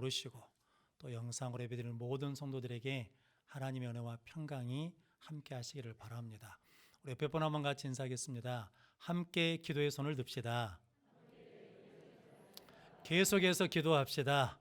오르시고 또 영상으로 예배드리는 모든 성도들에게 하나님의 은혜와 평강이 함께 하시기를 바랍니다. 우리 옆에 분 한번 같이 인사하겠습니다. 함께 기도의 손을 듭시다. 계속해서 기도합시다.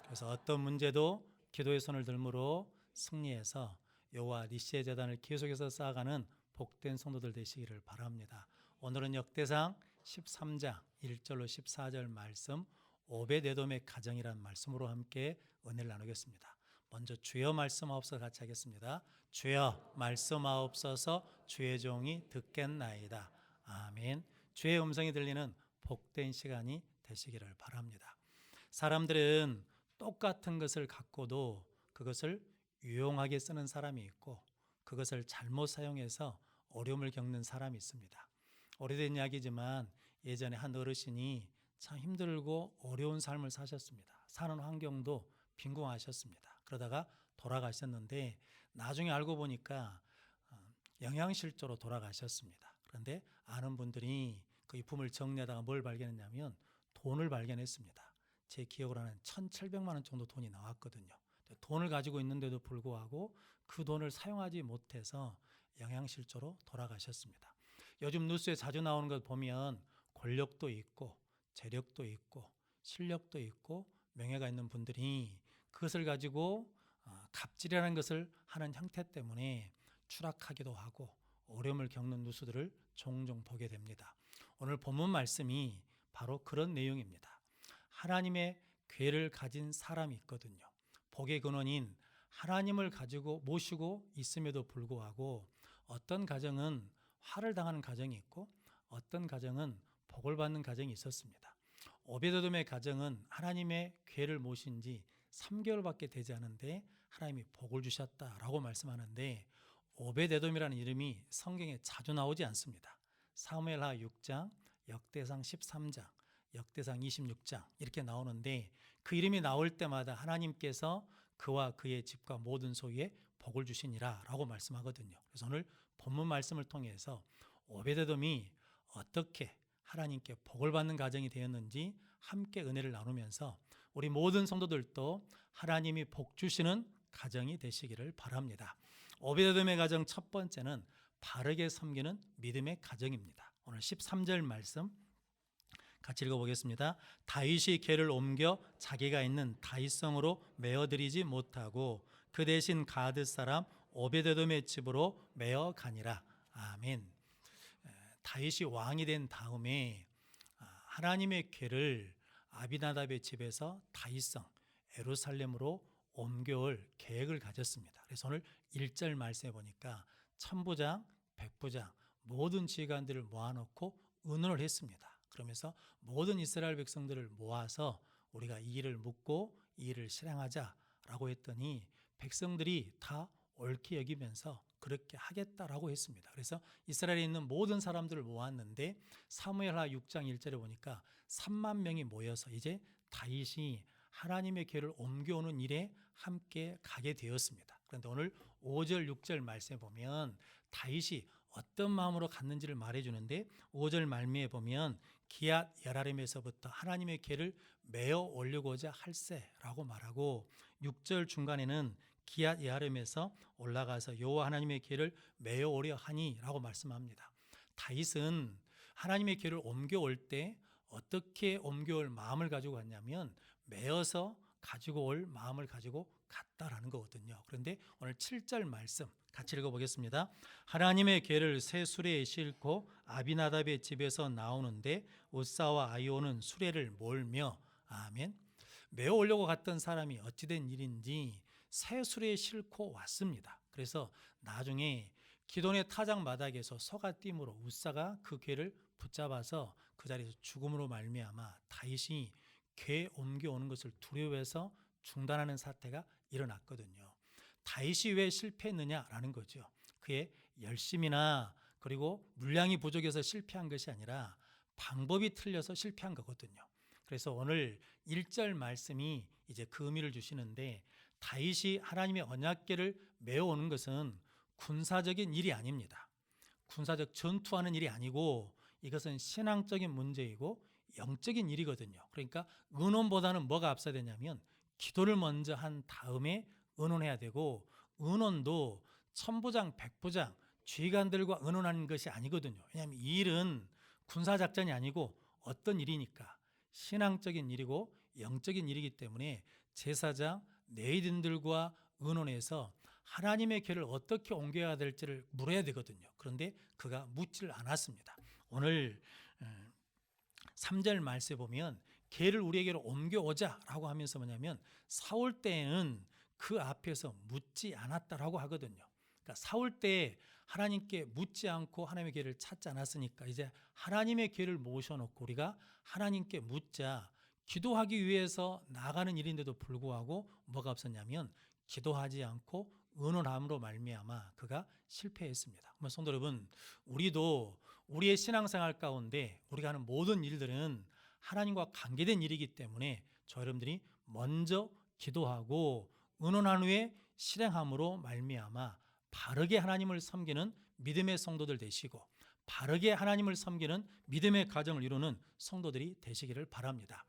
그래서 어떤 문제도 기도의 손을 들므로 승리해서 여호와 니시의 제단을 계속해서 쌓아가는 복된 성도들 되시기를 바랍니다. 오늘은 역대상 13장 1절로 14절 말씀 오벳에돔의 가정이라는 말씀으로 함께 은혜를 나누겠습니다. 먼저 주여 말씀하옵소서 같이 하겠습니다. 주여 말씀하옵소서 주의 종이 듣겠나이다. 아멘. 주의 음성이 들리는 복된 시간이 되시기를 바랍니다. 사람들은 똑같은 것을 갖고도 그것을 유용하게 쓰는 사람이 있고 그것을 잘못 사용해서 어려움을 겪는 사람이 있습니다. 오래된 이야기지만 예전에 한 어르신이 참 힘들고 어려운 삶을 사셨습니다. 사는 환경도 빈궁하셨습니다. 그러다가 돌아가셨는데 나중에 알고 보니까 영양실조로 돌아가셨습니다. 그런데 아는 분들이 그 유품을 정리하다가 뭘 발견했냐면 돈을 발견했습니다. 제 기억으로는 1,700만 원 정도 돈이 나왔거든요. 돈을 가지고 있는데도 불구하고 그 돈을 사용하지 못해서 영양실조로 돌아가셨습니다. 요즘 뉴스에 자주 나오는 것 보면 권력도 있고 재력도 있고 실력도 있고 명예가 있는 분들이 그것을 가지고 갑질이라는 것을 하는 형태 때문에 추락하기도 하고 어려움을 겪는 뉴스들을 종종 보게 됩니다. 오늘 본문 말씀이 바로 그런 내용입니다. 하나님의 궤를 가진 사람이 있거든요. 복의 근원인 하나님을 가지고 모시고 있음에도 불구하고 어떤 가정은 화를 당하는 가정이 있고 어떤 가정은 복을 받는 가정이 있었습니다. 오벳에돔의 가정은 하나님의 궤를 모신 지 3개월밖에 되지 않은데 하나님이 복을 주셨다라고 말씀하는데 오벳에돔이라는 이름이 성경에 자주 나오지 않습니다. 사무엘하 6장, 역대상 13장, 역대상 26장 이렇게 나오는데 그 이름이 나올 때마다 하나님께서 그와 그의 집과 모든 소유에 복을 주시니라 라고 말씀하거든요. 그래서 오늘 본문 말씀을 통해서 오벳에돔이 어떻게 하나님께 복을 받는 가정이 되었는지 함께 은혜를 나누면서 우리 모든 성도들도 하나님이 복 주시는 가정이 되시기를 바랍니다. 오벳에돔의 가정 첫 번째는 바르게 섬기는 믿음의 가정입니다. 오늘 13절 말씀 같이 읽어보겠습니다. 다윗이 궤를 옮겨 자기가 있는 다윗성으로 메어들이지 못하고 그 대신 가드 사람 오벳에돔의 집으로 메어 가니라. 아멘. 다윗이 왕이 된 다음에 하나님의 궤를 아비나답의 집에서 다윗성 예루살렘으로 옮겨올 계획을 가졌습니다. 그래서 오늘 1절 말씀해 보니까 천부장, 백부장 모든 지휘관들을 모아놓고 의논을 했습니다. 그러면서 모든 이스라엘 백성들을 모아서 우리가 이 일을 묻고 이 일을 실행하자라고 했더니 백성들이 다 옳게 여기면서 그렇게 하겠다라고 했습니다. 그래서 이스라엘에 있는 모든 사람들을 모았는데 사무엘하 6장 1절에 보니까 3만 명이 모여서 이제 다윗이 하나님의 궤를 옮겨오는 일에 함께 가게 되었습니다. 그런데 오늘 5절 6절 말씀에 보면 다윗이 어떤 마음으로 갔는지를 말해주는데 5절 말미에 보면 기앗 여라림에서부터 하나님의 궤를 메어 올리고자 할세라고 말하고 6절 중간에는 기앗 여라림에서 올라가서 여호와 하나님의 궤를 메어 오려 하니라고 말씀합니다. 다윗은 하나님의 궤를 옮겨올 때 어떻게 옮겨올 마음을 가지고 갔냐면 메어서 가지고 올 마음을 가지고 갔다라는 거거든요. 그런데 오늘 7절 말씀 같이 읽어보겠습니다. 하나님의 궤를 새 수레에 싣고 아비나답의 집에서 나오는데 우사와 아이오는 수레를 몰며 아멘. 메어 오려고 갔던 사람이 어찌된 일인지 새 수레에 싣고 왔습니다. 그래서 나중에 기돈의 타작 마당에서 소가 띠므로 우사가 그 궤를 붙잡아서 그 자리에서 죽음으로 말미암아 다윗이 궤 옮겨오는 것을 두려워해서 중단하는 사태가 일어났거든요. 다윗이 왜 실패했느냐라는 거죠. 그의 열심이나 그리고 물량이 부족해서 실패한 것이 아니라 방법이 틀려서 실패한 거거든요. 그래서 오늘 1절 말씀이 이제 그 의미를 주시는데 다윗이 하나님의 언약궤를 메어오는 것은 군사적인 일이 아닙니다. 군사적 전투하는 일이 아니고 이것은 신앙적인 문제이고 영적인 일이거든요. 그러니까 의논보다는 뭐가 앞서야 되냐면 기도를 먼저 한 다음에 의논해야 되고, 의논도 천부장 백부장 지휘관들과 의논하는 것이 아니거든요. 왜냐하면 이 일은 군사작전이 아니고 어떤 일이니까 신앙적인 일이고 영적인 일이기 때문에 제사장 레위인들과 의논해서 하나님의 궤를 어떻게 옮겨야 될지를 물어야 되거든요. 그런데 그가 묻지를 않았습니다. 오늘 3절 말씀에 보면 궤를 우리에게로 옮겨오자라고 하면서 뭐냐면 사울 때에는 그 앞에서 묻지 않았다라고 하거든요. 그러니까 사울 때 하나님께 묻지 않고 하나님의 궤를 찾지 않았으니까 이제 하나님의 궤를 모셔놓고 우리가 하나님께 묻자, 기도하기 위해서 나가는 일인데도 불구하고 뭐가 없었냐면 기도하지 않고 의논함으로 말미암아 그가 실패했습니다. 성도 여러분, 우리도 우리의 신앙생활 가운데 우리가 하는 모든 일들은 하나님과 관계된 일이기 때문에 저 여러분들이 먼저 기도하고 의논한 후에 실행함으로 말미암아 바르게 하나님을 섬기는 믿음의 성도들 되시고 바르게 하나님을 섬기는 믿음의 가정을 이루는 성도들이 되시기를 바랍니다.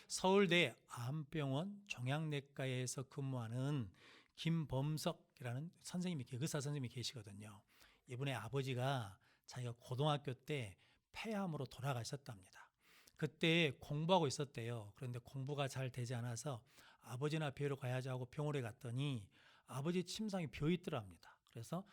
서울대 암병원 종양내과에서 근무하는 김범석이라는 선생님이, 의사 선생님이 계시거든요. 이분의 아버지가 자기가 고등학교 때 폐암으로 돌아가셨답니다. 그때 공부하고 있었대요. 그런데 공부가 잘 되지 않아서 아버지나 뵈러 가야지 하고 병원에 갔더니 아버지 침상이 비어 있더랍니다. 그래서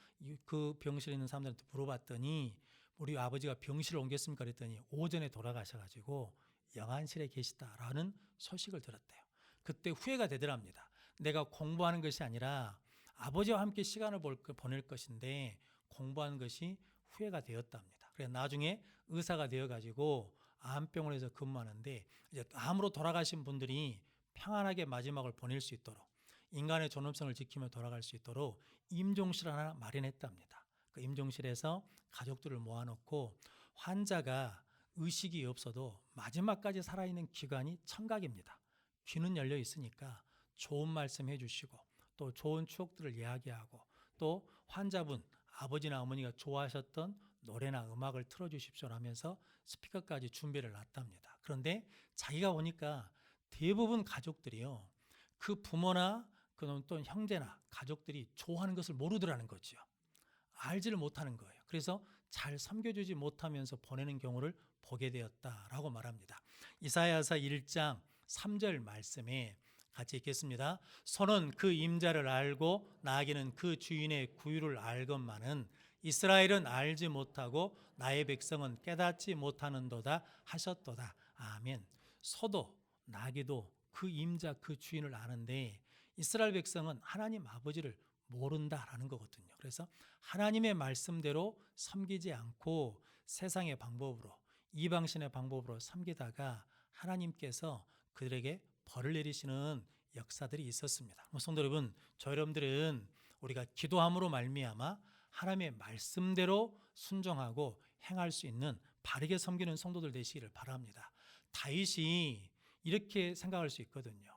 그 병실에 있는 사람들한테 물어봤더니 우리 아버지가 병실을 옮겼습니까? 그랬더니 오전에 돌아가셔가지고 영안실에 계시다라는 소식을 들었대요. 그때 후회가 되더랍니다. 내가 공부하는 것이 아니라 아버지와 함께 시간을 보낼 것인데 공부하는 것이 후회가 되었답니다. 그래서 나중에 의사가 되어가지고 암병원에서 근무하는데 이제 암으로 돌아가신 분들이 평안하게 마지막을 보낼 수 있도록 인간의 존엄성을 지키며 돌아갈 수 있도록 임종실 하나 마련했답니다. 그 임종실에서 가족들을 모아놓고 환자가 의식이 없어도 마지막까지 살아있는 기관이 청각입니다. 귀는 열려 있으니까 좋은 말씀 해주시고 또 좋은 추억들을 이야기하고 또 환자분 아버지나 어머니가 좋아하셨던 노래나 음악을 틀어주십시오 하면서 스피커까지 준비를 놨답니다. 그런데 자기가 오니까 대부분 가족들이요, 그 부모나 또 형제나 가족들이 좋아하는 것을 모르더라는 거죠. 알지를 못하는 거예요. 그래서 잘 섬겨주지 못하면서 보내는 경우를 보게 되었다라고 말합니다. 이사야서 1장 3절 말씀에 같이 읽겠습니다. 소는 그 임자를 알고 나귀는 그 주인의 구유를 알건만은 이스라엘은 알지 못하고 나의 백성은 깨닫지 못하는도다 하셨도다. 아멘. 소도 나귀도 그 임자 그 주인을 아는데 이스라엘 백성은 하나님 아버지를 모른다라는 거거든요. 그래서 하나님의 말씀대로 섬기지 않고 세상의 방법으로 이방신의 방법으로 섬기다가 하나님께서 그들에게 벌을 내리시는 역사들이 있었습니다. 성도 여러분, 저 여러분들은 우리가 기도함으로 말미암아 하나님의 말씀대로 순종하고 행할 수 있는 바르게 섬기는 성도들 되시기를 바랍니다. 다윗이 이렇게 생각할 수 있거든요.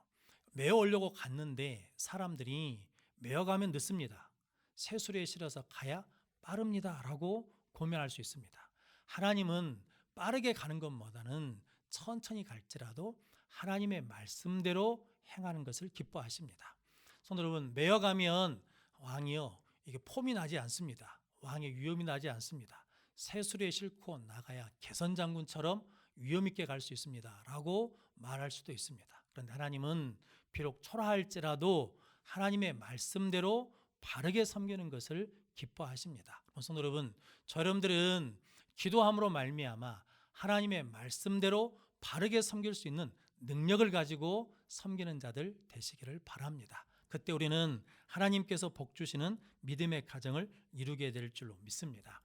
메어오려고 갔는데 사람들이 메어가면 늦습니다. 새수레에 실어서 가야 빠릅니다 라고 고민할 수 있습니다. 하나님은 빠르게 가는 것보다는 천천히 갈지라도 하나님의 말씀대로 행하는 것을 기뻐하십니다. 성도 여러분, 메어가면 왕이요, 이게 폼이 나지 않습니다. 왕의 위험이 나지 않습니다. 새수레에 싣고 나가야 개선장군처럼 위험 있게 갈 수 있습니다 라고 말할 수도 있습니다. 그런데 하나님은 비록 초라할지라도 하나님의 말씀대로 바르게 섬기는 것을 기뻐하십니다. 성도 여러분, 저 여러분들은 기도함으로 말미암아 하나님의 말씀대로 바르게 섬길 수 있는 능력을 가지고 섬기는 자들 되시기를 바랍니다. 그때 우리는 하나님께서 복 주시는 믿음의 가정을 이루게 될 줄로 믿습니다.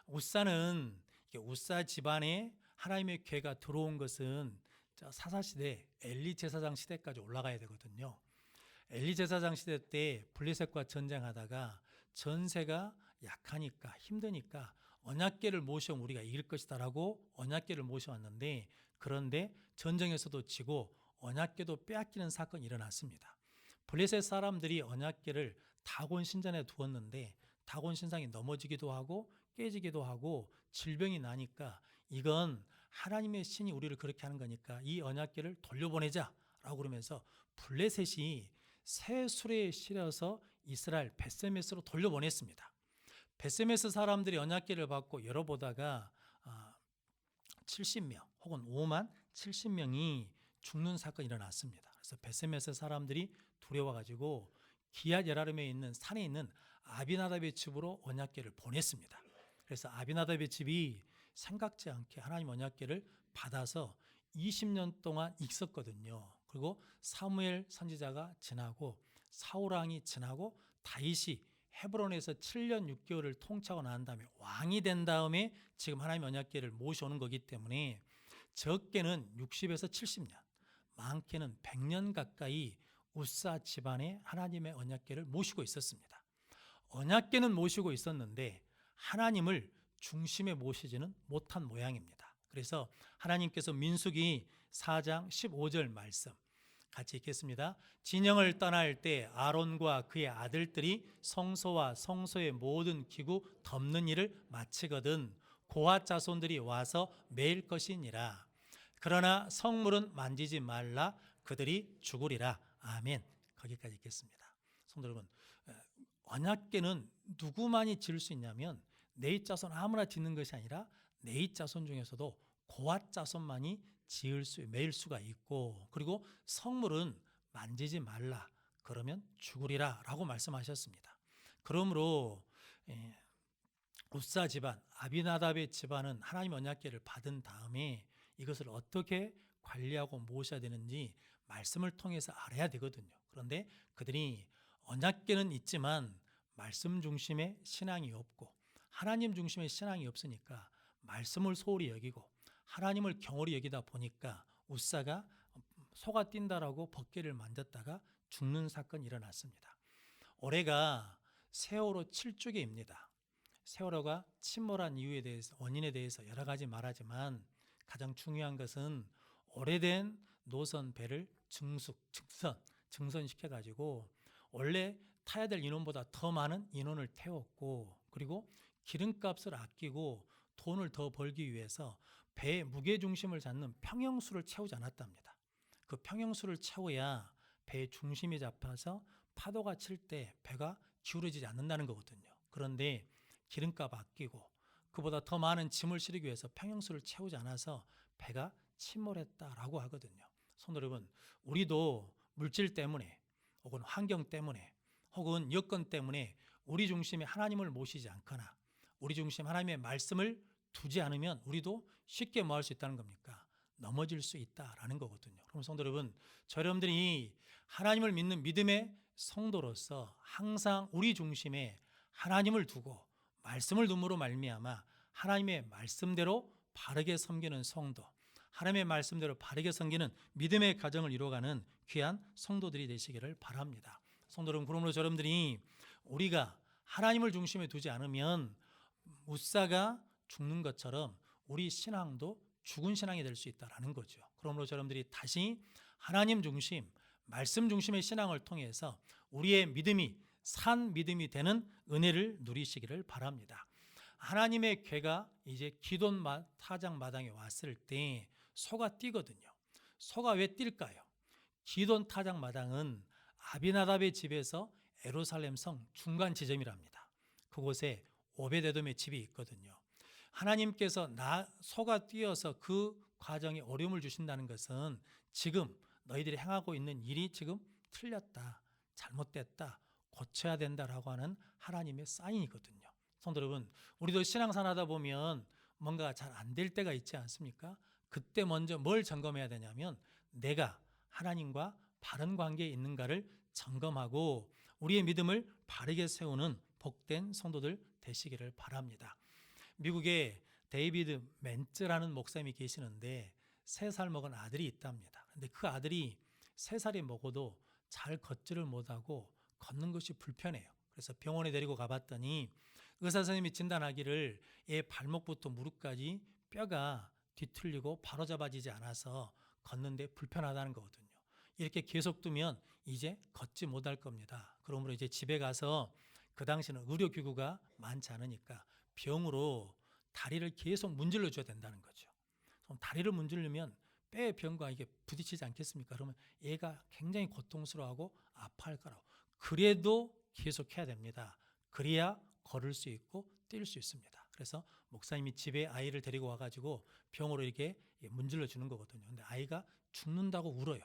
우사는 우사 집안에 하나님의 궤가 들어온 것은 사사시대 엘리 제사장 시대까지 올라가야 되거든요. 엘리 제사장 시대 때 블레셋과 전쟁하다가 전세가 약하니까 힘드니까 언약궤를 모셔 우리가 이길 것이다라고 언약궤를 모셔왔는데, 그런데 전쟁에서도 지고 언약궤도 빼앗기는 사건이 일어났습니다. 블레셋 사람들이 언약궤를 다곤 신전에 두었는데 다곤 신상이 넘어지기도 하고 깨지기도 하고 질병이 나니까 이건 하나님의 신이 우리를 그렇게 하는 거니까 이 언약궤를 돌려보내자라고 그러면서 블레셋이 새 수레에 실어서 이스라엘 벳세메스로 돌려보냈습니다. 벳세메스 사람들이 언약궤를 받고 열어보다가 70명 혹은 5만 70명이 죽는 사건이 일어났습니다. 그래서 벳세메스 사람들이 두려워가지고 기얏 여라름에 있는 산에 있는 아비나답의 집으로 언약궤를 보냈습니다. 그래서 아비나답의 집이 생각지 않게 하나님 언약궤를 받아서 20년 동안 있었거든요. 그리고 사무엘 선지자가 지나고 사울 왕이 지나고 다윗이 헤브론에서 7년 6개월을 통치하고 난 다음에 왕이 된 다음에 지금 하나님 언약궤를 모셔오는 거기 때문에 적게는 60에서 70년, 많게는 100년 가까이 우사 집안에 하나님의 언약궤를 모시고 있었습니다. 언약궤는 모시고 있었는데 하나님을 중심에 모시지는 못한 모양입니다. 그래서 하나님께서 민수기 4장 15절 말씀 같이 읽겠습니다. 진영을 떠날 때 아론과 그의 아들들이 성소와 성소의 모든 기구 덮는 일을 마치거든 고핫 자손들이 와서 매일 것이니라. 그러나 성물은 만지지 말라. 그들이 죽으리라. 아멘. 거기까지 읽겠습니다. 성도 여러분, 언약궤는 누구만이 지을 수 있냐면 네잇 자손 아무나 짓는 것이 아니라 네잇 자손 중에서도 고핫 자손만이 매일 수가 있고, 그리고 성물은 만지지 말라. 그러면 죽으리라 라고 말씀하셨습니다. 그러므로 우사 집안, 아비나답의 집안은 하나님 언약궤를 받은 다음에 이것을 어떻게 관리하고 모셔야 되는지 말씀을 통해서 알아야 되거든요. 그런데 그들이 언약궤는 있지만 말씀 중심의 신앙이 없고 하나님 중심의 신앙이 없으니까 말씀을 소홀히 여기고 하나님을 경홀히 여기다 보니까 우사가 소가 뛴다라고 법궤를 만졌다가 죽는 사건이 일어났습니다. 올해가 세월호 7주기입니다. 세월호가 침몰한 이유에 대해서, 원인에 대해서 여러 가지 말하지만 가장 중요한 것은 오래된 노선 배를 증선시켜가지고 원래 타야 될 인원보다 더 많은 인원을 태웠고, 그리고 기름값을 아끼고 돈을 더 벌기 위해서 배의 무게중심을 잡는 평형수를 채우지 않았답니다. 그 평형수를 채워야 배의 중심이 잡혀서 파도가 칠 때 배가 기울어지지 않는다는 거거든요. 그런데 기름값 아끼고 그보다 더 많은 짐을 실기 위해서 평형수를 채우지 않아서 배가 침몰했다라고 하거든요. 성도 여러분, 우리도 물질 때문에 혹은 환경 때문에 혹은 여건 때문에 우리 중심에 하나님을 모시지 않거나 우리 중심 하나님의 말씀을 두지 않으면 우리도 쉽게 뭐 할 수 있다는 겁니까? 넘어질 수 있다라는 거거든요. 그럼 성도 여러분, 여러분들이 하나님을 믿는 믿음의 성도로서 항상 우리 중심에 하나님을 두고 말씀을 둠으로 말미암아 하나님의 말씀대로 바르게 섬기는 성도, 하나님의 말씀대로 바르게 섬기는 믿음의 가정을 이루어가는 귀한 성도들이 되시기를 바랍니다. 성도 여러분, 그러므로 여러분들이 우리가 하나님을 중심에 두지 않으면 우사가 죽는 것처럼 우리 신앙도 죽은 신앙이 될 수 있다는 거죠. 그러므로 여러분들이 다시 하나님 중심, 말씀 중심의 신앙을 통해서 우리의 믿음이 산 믿음이 되는 은혜를 누리시기를 바랍니다. 하나님의 궤가 이제 기돈 타작 마당에 왔을 때 소가 뛰거든요. 소가 왜 뛸까요? 기돈 타작 마당은 아비나답의 집에서 예루살렘 성 중간 지점이랍니다. 그곳에 오베데돔의 집이 있거든요. 하나님께서 소가 뛰어서 그 과정에 어려움을 주신다는 것은 지금 너희들이 행하고 있는 일이 지금 틀렸다, 잘못됐다, 고쳐야 된다라고 하는 하나님의 사인이거든요. 성도 여러분, 우리도 신앙생활 하다 보면 뭔가 잘 안 될 때가 있지 않습니까? 그때 먼저 뭘 점검해야 되냐면 내가 하나님과 바른 관계에 있는가를 점검하고 우리의 믿음을 바르게 세우는 복된 성도들 되시기를 바랍니다. 미국에 데이비드 멘츠라는 목사님이 계시는데 3살 먹은 아들이 있답니다. 근데 그 아들이 3살이 먹어도 잘 걷지를 못하고 걷는 것이 불편해요. 그래서 병원에 데리고 가봤더니 의사 선생님이 진단하기를 얘 발목부터 무릎까지 뼈가 뒤틀리고 바로잡아지지 않아서 걷는데 불편하다는 거거든요. 이렇게 계속 두면 이제 걷지 못할 겁니다. 그러므로 이제 집에 가서 그 당시는 의료기구가 많지 않으니까 병으로 다리를 계속 문질러 줘야 된다는 거죠. 그럼 다리를 문지르면 뼈의 병과 이게 부딪히지 않겠습니까? 그러면 얘가 굉장히 고통스러워하고 아파할 거라고. 그래도 계속해야 됩니다. 그래야 걸을 수 있고 뛸 수 있습니다. 그래서 목사님이 집에 아이를 데리고 와가지고 병으로 이렇게 문질러 주는 거거든요. 근데 아이가 죽는다고 울어요.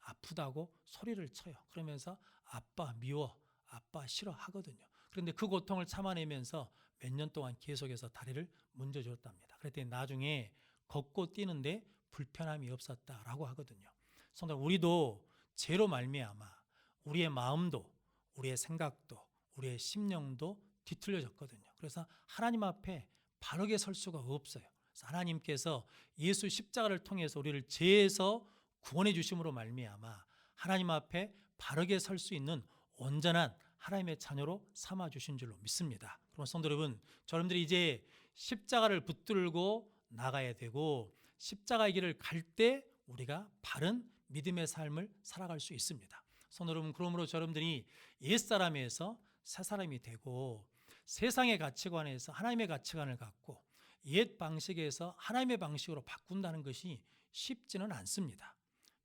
아프다고 소리를 쳐요. 그러면서 아빠 미워, 아빠 싫어 하거든요. 그런데 그 고통을 참아내면서 몇 년 동안 계속해서 다리를 문져줬답니다. 그랬더니 나중에 걷고 뛰는데 불편함이 없었다라고 하거든요. 성도, 우리도 죄로 말미암아 우리의 마음도, 우리의 생각도, 우리의 심령도 뒤틀려졌거든요. 그래서 하나님 앞에 바르게 설 수가 없어요. 그래서 하나님께서 예수 십자가를 통해서 우리를 죄에서 구원해 주심으로 말미암아 하나님 앞에 바르게 설 수 있는 온전한 하나님의 자녀로 삼아 주신 줄로 믿습니다. 그럼 성도 여러분, 여러분들이 이제 십자가를 붙들고 나가야 되고 십자가의 길을 갈 때 우리가 바른 믿음의 삶을 살아갈 수 있습니다. 성도 여러분, 그러므로 여러분들이 옛사람에서 새사람이 되고 세상의 가치관에서 하나님의 가치관을 갖고 옛 방식에서 하나님의 방식으로 바꾼다는 것이 쉽지는 않습니다.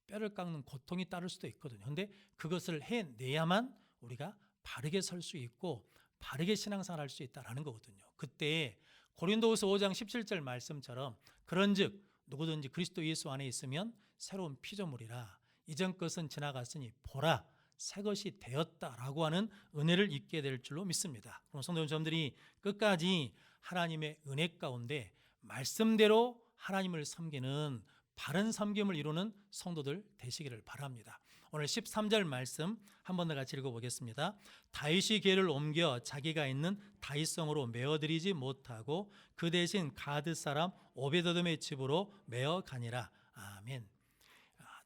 뼈를 깎는 고통이 따를 수도 있거든요. 그런데 그것을 해내야만 우리가 바르게 설 수 있고 바르게 신앙생활을 할 수 있다는 거거든요. 그때 고린도후서 5장 17절 말씀처럼 그런즉 누구든지 그리스도 예수 안에 있으면 새로운 피조물이라 이전 것은 지나갔으니 보라 새 것이 되었다라고 하는 은혜를 입게 될 줄로 믿습니다. 그럼 성도 여러분들이 끝까지 하나님의 은혜 가운데 말씀대로 하나님을 섬기는 바른 섬김을 이루는 성도들 되시기를 바랍니다. 오늘 13절 말씀 한 번 더 같이 읽어보겠습니다. 다윗이 궤를 옮겨 자기가 있는 다윗성으로 메어들이지 못하고 그 대신 가드 사람 오베데돔의 집으로 메어 가니라. 아멘.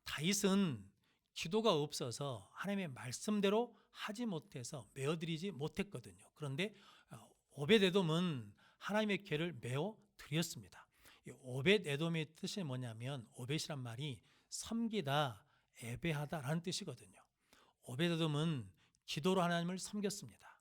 다윗은 기도가 없어서 하나님의 말씀대로 하지 못해서 메어드리지 못했거든요. 그런데 오벳에돔은 하나님의 궤를 메어 드렸습니다. 오벳에돔의 뜻이 뭐냐면 오벳이란 말이 섬기다, 예배하다라는 뜻이거든요. 오벳에돔은 기도로 하나님을 섬겼습니다.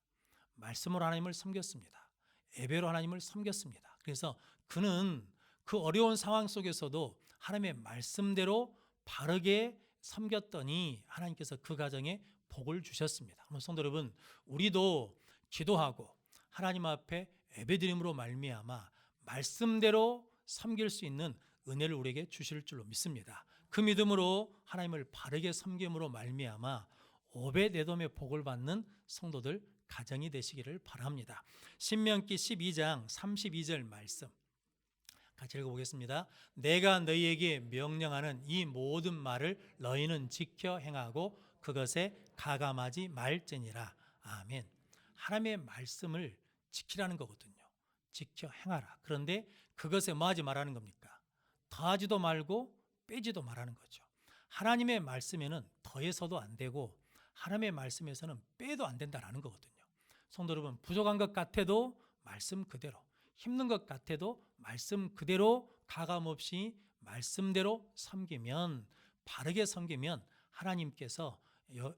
말씀으로 하나님을 섬겼습니다. 예배로 하나님을 섬겼습니다. 그래서 그는 그 어려운 상황 속에서도 하나님의 말씀대로 바르게 섬겼더니 하나님께서 그 가정에 복을 주셨습니다. 그럼 성도 여러분, 우리도 기도하고 하나님 앞에 예배드림으로 말미암아 말씀대로 섬길 수 있는 은혜를 우리에게 주실 줄로 믿습니다. 그 믿음으로 하나님을 바르게 섬김으로 말미암아 오벳에돔의 복을 받는 성도들 가정이 되시기를 바랍니다. 신명기 12장 32절 말씀 같이 읽어보겠습니다. 내가 너희에게 명령하는 이 모든 말을 너희는 지켜 행하고 그것에 가감하지 말지니라. 아멘. 하나님의 말씀을 지키라는 거거든요. 지켜 행하라. 그런데 그것에 뭐 하지 말라는 겁니까? 더하지도 말고 빼지도 말라는 거죠. 하나님의 말씀에는 더해서도 안 되고 하나님의 말씀에서는 빼도 안 된다는 거거든요. 성도 여러분, 부족한 것 같아도 말씀 그대로, 힘든 것 같아도 말씀 그대로 가감없이 말씀대로 섬기면, 바르게 섬기면 하나님께서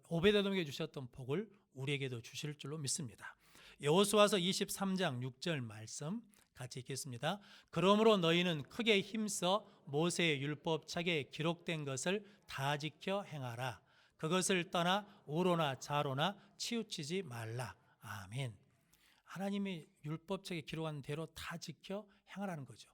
오베데돔에게 주셨던 복을 우리에게도 주실 줄로 믿습니다. 여호수아서 23장 6절 말씀 같이 읽겠습니다. 그러므로 너희는 크게 힘써 모세의 율법책에 기록된 것을 다 지켜 행하라. 그것을 떠나 우로나 좌로나 치우치지 말라. 아멘. 하나님의 율법책에 기록한 대로 다 지켜 행하라는 거죠.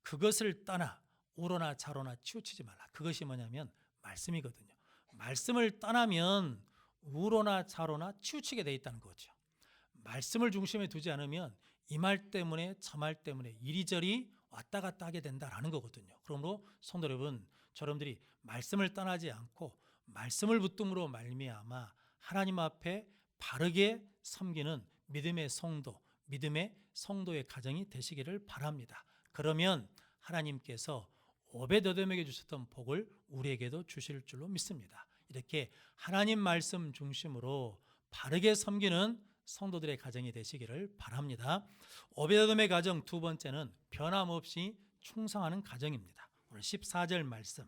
그것을 떠나 우로나 좌로나 치우치지 말라. 그것이 뭐냐면 말씀이거든요. 말씀을 떠나면 우로나 좌로나 치우치게 돼 있다는 거죠. 말씀을 중심에 두지 않으면 이 말 때문에 저 말 때문에 이리저리 왔다 갔다 하게 된다라는 거거든요. 그러므로 성도 여러분, 여러분들이 말씀을 떠나지 않고 말씀을 붙듦으로 말미암아 하나님 앞에 바르게 섬기는 믿음의 성도, 믿음의 성도의 가정이 되시기를 바랍니다. 그러면 하나님께서 오베데돔에게 주셨던 복을 우리에게도 주실 줄로 믿습니다. 이렇게 하나님 말씀 중심으로 바르게 섬기는 성도들의 가정이 되시기를 바랍니다. 오베데돔의 가정 두 번째는 변함없이 충성하는 가정입니다. 오늘 14절 말씀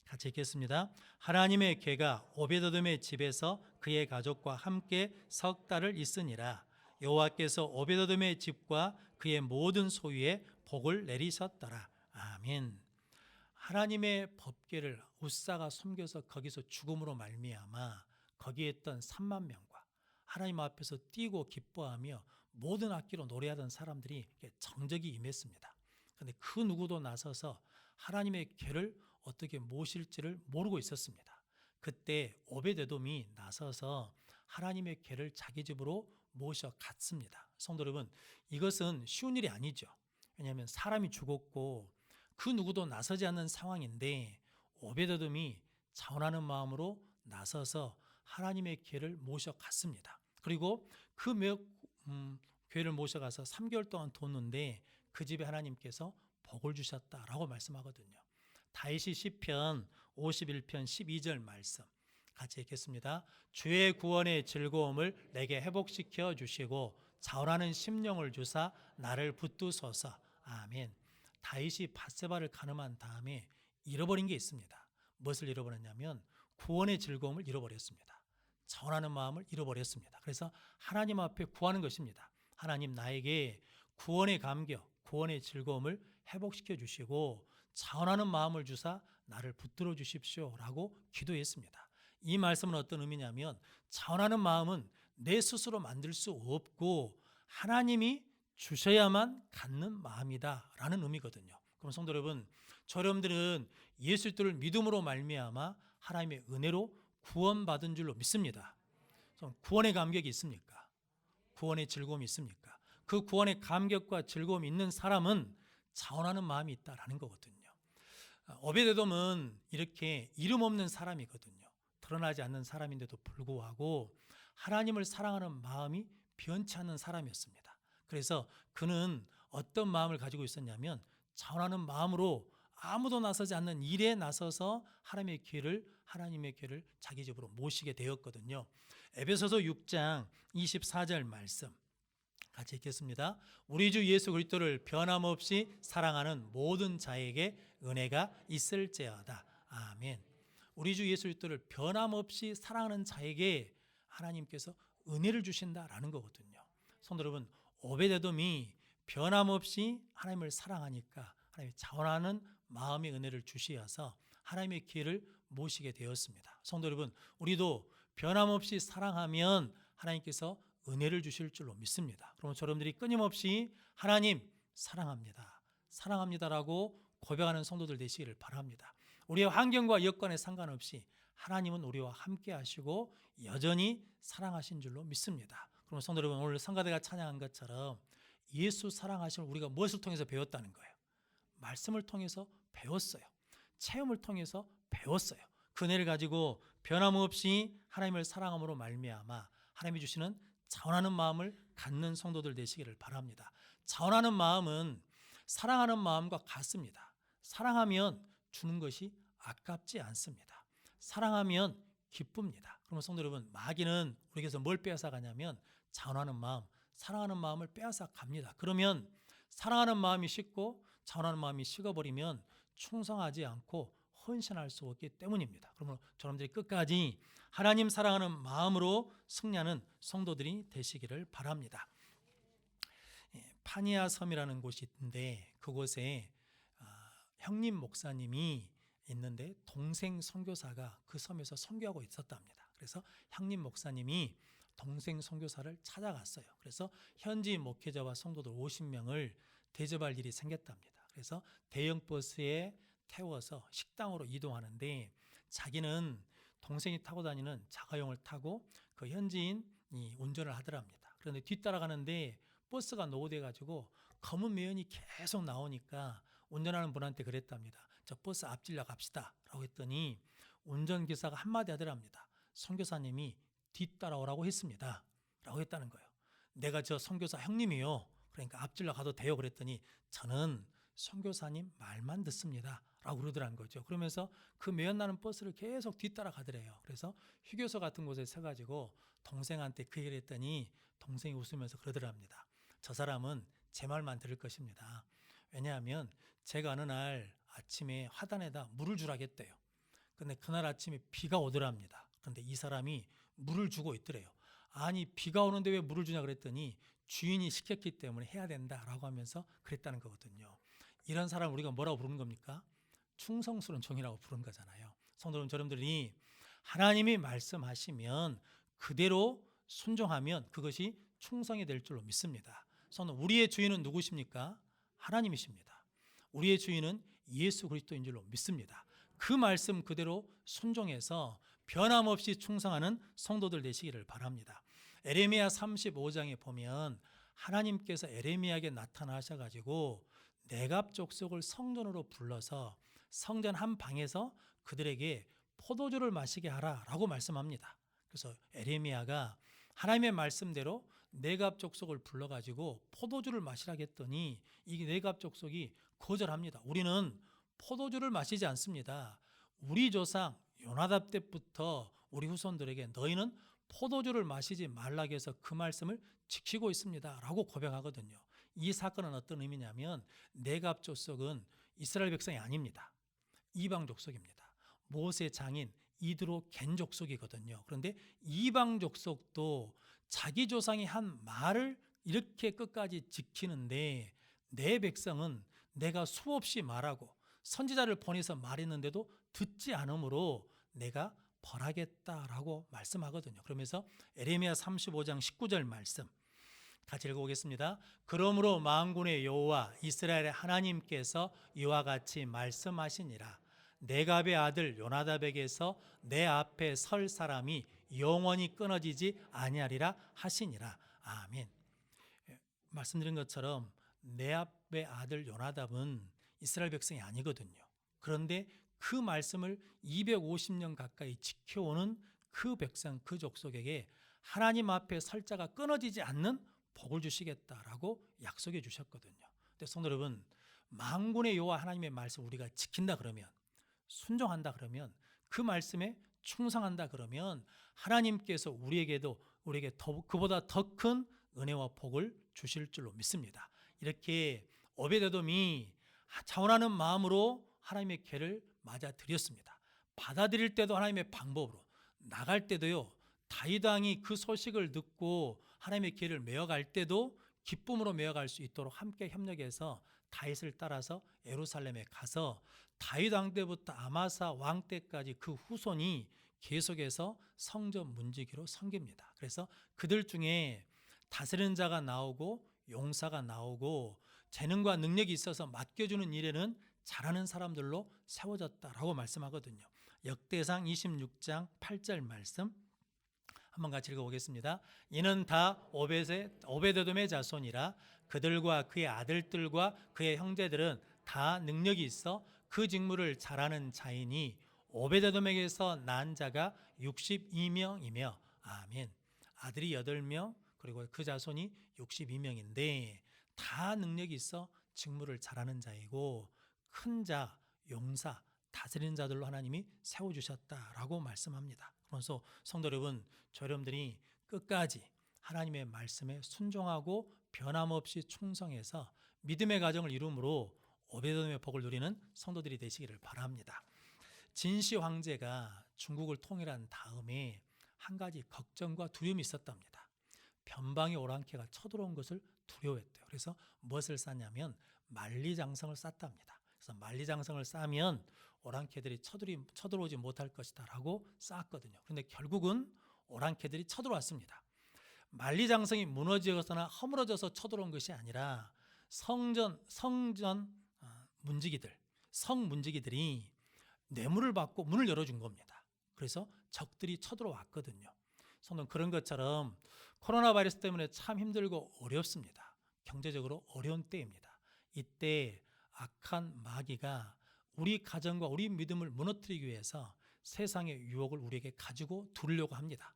같이 읽겠습니다. 하나님의 궤가 오베데돔의 집에서 그의 가족과 함께 석 달을 있으니라. 여호와께서 오베데돔의 집과 그의 모든 소유에 복을 내리셨더라. 아멘. 하나님의 법궤를 웃사가 숨겨서 거기서 죽음으로 말미암아 거기에 있던 3만 명과 하나님 앞에서 뛰고 기뻐하며 모든 악기로 노래하던 사람들이 정적이 임했습니다. 그런데 그 누구도 나서서 하나님의 궤를 어떻게 모실지를 모르고 있었습니다. 그때 오베데돔이 나서서 하나님의 궤를 자기 집으로 모셔갔습니다. 성도 여러분, 이것은 쉬운 일이 아니죠. 왜냐하면 사람이 죽었고 그 누구도 나서지 않는 상황인데 오베데돔이 자원하는 마음으로 나서서 하나님의 궤를 모셔갔습니다. 그리고 그 궤를 모셔가서 3개월 동안 뒀는데 그 집에 하나님께서 복을 주셨다라고 말씀하거든요. 다윗이 시편 51편 12절 말씀 같이 읽겠습니다. 주의 구원의 즐거움을 내게 회복시켜 주시고 자원하는 심령을 주사 나를 붙드소서. 아멘. 다윗이 밧세바를 간음한 다음에 잃어버린 게 있습니다. 무엇을 잃어버렸냐면 구원의 즐거움을 잃어버렸습니다. 자원하는 마음을 잃어버렸습니다. 그래서 하나님 앞에 구하는 것입니다. 하나님, 나에게 구원의 감격, 구원의 즐거움을 회복시켜 주시고 자원하는 마음을 주사 나를 붙들어 주십시오라고 기도했습니다. 이 말씀은 어떤 의미냐면 자원하는 마음은 내 스스로 만들 수 없고 하나님이 주셔야만 갖는 마음이다라는 의미거든요. 그럼 성도 여러분, 여러분들은 예수 그리스도를 믿음으로 말미암아 하나님의 은혜로 구원받은 줄로 믿습니다. 구원의 감격이 있습니까? 구원의 즐거움이 있습니까? 그 구원의 감격과 즐거움이 있는 사람은 자원하는 마음이 있다라는 거거든요. 오베데돔은 이렇게 이름 없는 사람이거든요. 드러나지 않는 사람인데도 불구하고 하나님을 사랑하는 마음이 변치 않는 사람이었습니다. 그래서 그는 어떤 마음을 가지고 있었냐면 자원하는 마음으로 아무도 나서지 않는 일에 나서서 하나님의 궤를 자기 집으로 모시게 되었거든요. 에베소서 6장 24절 말씀 같이 읽겠습니다. 우리 주 예수 그리스도를 변함없이 사랑하는 모든 자에게 은혜가 있을지어다. 아멘. 우리 주 예수 그리스도를 변함없이 사랑하는 자에게 하나님께서 은혜를 주신다라는 거거든요. 성도 여러분, 오베데돔이 변함없이 하나님을 사랑하니까 하나님이 자원하는 마음의 은혜를 주시어서 하나님의 기회를 모시게 되었습니다. 성도 여러분, 우리도 변함없이 사랑하면 하나님께서 은혜를 주실 줄로 믿습니다. 그러면 여러분들이 끊임없이 하나님 사랑합니다, 사랑합니다라고 고백하는 성도들 되시기를 바랍니다. 우리의 환경과 여건에 상관없이 하나님은 우리와 함께 하시고 여전히 사랑하신 줄로 믿습니다. 그럼 성도 여러분, 오늘 성가대가 찬양한 것처럼 예수 사랑하심을 우리가 무엇을 통해서 배웠다는 거예요? 말씀을 통해서 배웠어요. 체험을 통해서 배웠어요. 그 은혜를 가지고 변함없이 하나님을 사랑함으로 말미암아 하나님이 주시는 자원하는 마음을 갖는 성도들 되시기를 바랍니다. 자원하는 마음은 사랑하는 마음과 같습니다. 사랑하면 주는 것이 아깝지 않습니다. 사랑하면 기쁩니다. 그러면 성도 여러분, 마귀는 우리에게서 뭘 빼앗아 가냐면 자원하는 마음, 사랑하는 마음을 빼앗아 갑니다. 그러면 사랑하는 마음이 식고 자원하는 마음이 식어버리면 충성하지 않고 헌신할 수 없기 때문입니다. 그러면 여러분들이 끝까지 하나님 사랑하는 마음으로 승리하는 성도들이 되시기를 바랍니다. 파니아 섬이라는 곳이 있는데 그곳에 형님 목사님이 있는데 동생 선교사가 그 섬에서 선교하고 있었답니다. 그래서 형님 목사님이 동생 선교사를 찾아갔어요. 그래서 현지 목회자와 성도들 50명을 대접할 일이 생겼답니다. 그래서 대형 버스에 태워서 식당으로 이동하는데 자기는 동생이 타고 다니는 자가용을 타고 그 현지인이 운전을 하더랍니다. 그런데 뒤따라가는데 버스가 노후돼 가지고 검은 매연이 계속 나오니까 운전하는 분한테 그랬답니다. 저 버스 앞질러 갑시다 라고 했더니 운전기사가 한마디 하더랍니다. 선교사님이 뒤따라오라고 했습니다 라고 했다는 거예요. 내가 저 선교사 형님이요, 그러니까 앞질러 가도 돼요 그랬더니 저는 선교사님 말만 듣습니다 라고 그러더라는 거죠. 그러면서 그 매연나는 버스를 계속 뒤따라 가더래요. 그래서 휴게소 같은 곳에 서가지고 동생한테 그 얘기를 했더니 동생이 웃으면서 그러더랍니다. 저 사람은 제 말만 들을 것입니다. 왜냐하면 제가 어느 날 아침에 화단에다 물을 주라겠대요. 근데 그날 아침에 비가 오더랍니다. 그런데 이 사람이 물을 주고 있더래요. 아니 비가 오는데 왜 물을 주냐 그랬더니 주인이 시켰기 때문에 해야 된다라고 하면서 그랬다는 거거든요. 이런 사람 우리가 뭐라고 부르는 겁니까? 충성스러운 종이라고 부른 거잖아요. 성도 여러분, 여러분들이 하나님이 말씀하시면 그대로 순종하면 그것이 충성이 될 줄로 믿습니다. 성도, 우리의 주인은 누구십니까? 하나님이십니다. 우리의 주인은 예수 그리스도인 줄로 믿습니다. 그 말씀 그대로 순종해서 변함없이 충성하는 성도들 되시기를 바랍니다. 에레미야 35장에 보면 하나님께서 에레미야에게 나타나셔가지고 네갑 족속을 성전으로 불러서 성전 한 방에서 그들에게 포도주를 마시게 하라라고 말씀합니다. 그래서 에레미야가 하나님의 말씀대로 네갑 족속을 불러가지고 포도주를 마시라고 했더니 이 네갑 족속이 거절합니다. 우리는 포도주를 마시지 않습니다. 우리 조상 요나답 때부터 우리 후손들에게 너희는 포도주를 마시지 말라고 해서 그 말씀을 지키고 있습니다 라고 고백하거든요. 이 사건은 어떤 의미냐면 네갑 족속은 이스라엘 백성이 아닙니다. 이방 족속입니다. 모세 장인 이드로 겐 족속이거든요. 그런데 이방 족속도 자기 조상이 한 말을 이렇게 끝까지 지키는데 내 백성은 내가 수없이 말하고 선지자를 보내서 말했는데도 듣지 않으므로 내가 벌하겠다라고 말씀하거든요. 그러면서 에레미야 35장 19절 말씀 같이 읽어보겠습니다. 그러므로 만군의 여호와 이스라엘의 하나님께서 이와 같이 말씀하시니라. 네갑의 아들 요나답에게서 내 앞에 설 사람이 영원히 끊어지지 아니하리라 하시니라. 아멘. 말씀드린 것처럼 네갑의 아들 요나답은 이스라엘 백성이 아니거든요. 그런데 그 말씀을 250년 가까이 지켜오는 그 백성, 그 족속에게 하나님 앞에 설 자가 끊어지지 않는 복을 주시겠다라고 약속해 주셨거든요. 근데 성도 여러분, 만군의 여호와 하나님의 말씀 우리가 지킨다 그러면, 순종한다 그러면, 그 말씀에 충성한다 그러면 하나님께서 우리에게 그보다 더 큰 은혜와 복을 주실 줄로 믿습니다. 이렇게 오베데돔이 자원하는 마음으로 하나님의 궤를 맞아 드렸습니다. 받아들일 때도 하나님의 방법으로, 나갈 때도요, 다윗 왕이 그 소식을 듣고 하나님의 궤를 메어갈 때도 기쁨으로 메어갈 수 있도록 함께 협력해서 다윗을 따라서 예루살렘에 가서 다윗 왕 때부터 아마사 왕 때까지 그 후손이 계속해서 성전 문지기로 섬깁니다. 그래서 그들 중에 다스리는 자가 나오고 용사가 나오고 재능과 능력이 있어서 맡겨주는 일에는 잘하는 사람들로 세워졌다라고 말씀하거든요. 역대상 26장 8절 말씀 한번 같이 읽어보겠습니다. 이는 다 오베데돔의 자손이라. 그들과 그의 아들들과 그의 형제들은 다 능력이 있어 그 직무를 잘하는 자이니 오베데돔에게서 난 자가 62명이며 아멘. 아들이 8명 그리고 그 자손이 62명인데 다 능력이 있어 직무를 잘하는 자이고 큰 자, 용사, 다스리는 자들로 하나님이 세워주셨다라고 말씀합니다. 그래서 성도 여러분, 여러분들이 끝까지 하나님의 말씀에 순종하고 변함없이 충성해서 믿음의 가정을 이룸으로 오베데돔의 복을 누리는 성도들이 되시기를 바랍니다. 진시 황제가 중국을 통일한 다음에 한 가지 걱정과 두려움이 있었답니다. 변방의 오랑캐가 쳐들어온 것을 두려워했대요. 그래서 무엇을 쌓냐면 만리장성을 쌓답니다. 그래서 만리장성을 쌓으면 오랑캐들이 쳐들어오지 못할 것이다 라고 쌓았거든요. 그런데 결국은 오랑캐들이 쳐들어왔습니다. 만리장성이 무너지거나 허물어져서 쳐들어온 것이 아니라 성전 문지기들, 성 문지기들이 뇌물을 받고 문을 열어준 겁니다. 그래서 적들이 쳐들어왔거든요. 성도 그런 것처럼 코로나 바이러스 때문에 참 힘들고 어렵습니다. 경제적으로 어려운 때입니다. 이때 악한 마귀가 우리 가정과 우리 믿음을 무너뜨리기 위해서 세상의 유혹을 우리에게 가지고 두려고 합니다.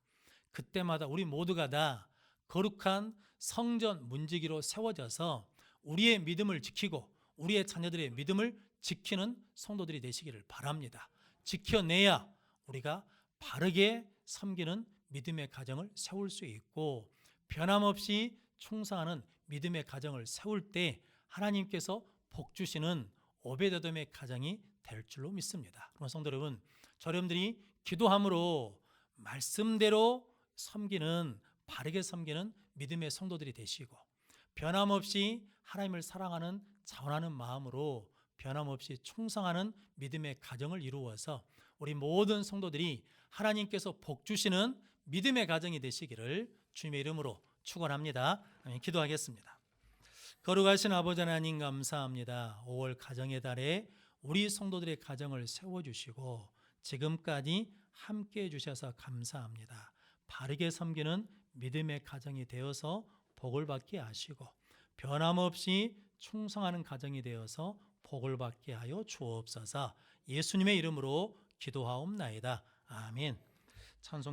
그때마다 우리 모두가 다 거룩한 성전 문지기로 세워져서 우리의 믿음을 지키고 우리의 자녀들의 믿음을 지키는 성도들이 되시기를 바랍니다. 지켜내야 우리가 바르게 섬기는 믿음의 가정을 세울 수 있고 변함없이 충성하는 믿음의 가정을 세울 때 하나님께서 복 주시는 오베데돔의 가정이 될 줄로 믿습니다. 그럼 성도 여러분, 여러분들이 기도함으로 말씀대로 섬기는 바르게 섬기는 믿음의 성도들이 되시고 변함없이 하나님을 사랑하는 자원하는 마음으로 변함없이 충성하는 믿음의 가정을 이루어서 우리 모든 성도들이 하나님께서 복 주시는 믿음의 가정이 되시기를 주님의 이름으로 축원합니다. 아멘. 기도하겠습니다. 거룩하신 아버지 하나님 감사합니다. 5월 가정의 달에 우리 성도들의 가정을 세워주시고 지금까지 함께해 주셔서 감사합니다. 바르게 섬기는 믿음의 가정이 되어서 복을 받게 하시고 변함없이 충성하는 가정이 되어서 복을 받게 하여 주옵소서. 예수님의 이름으로 기도하옵나이다. 아멘. 찬송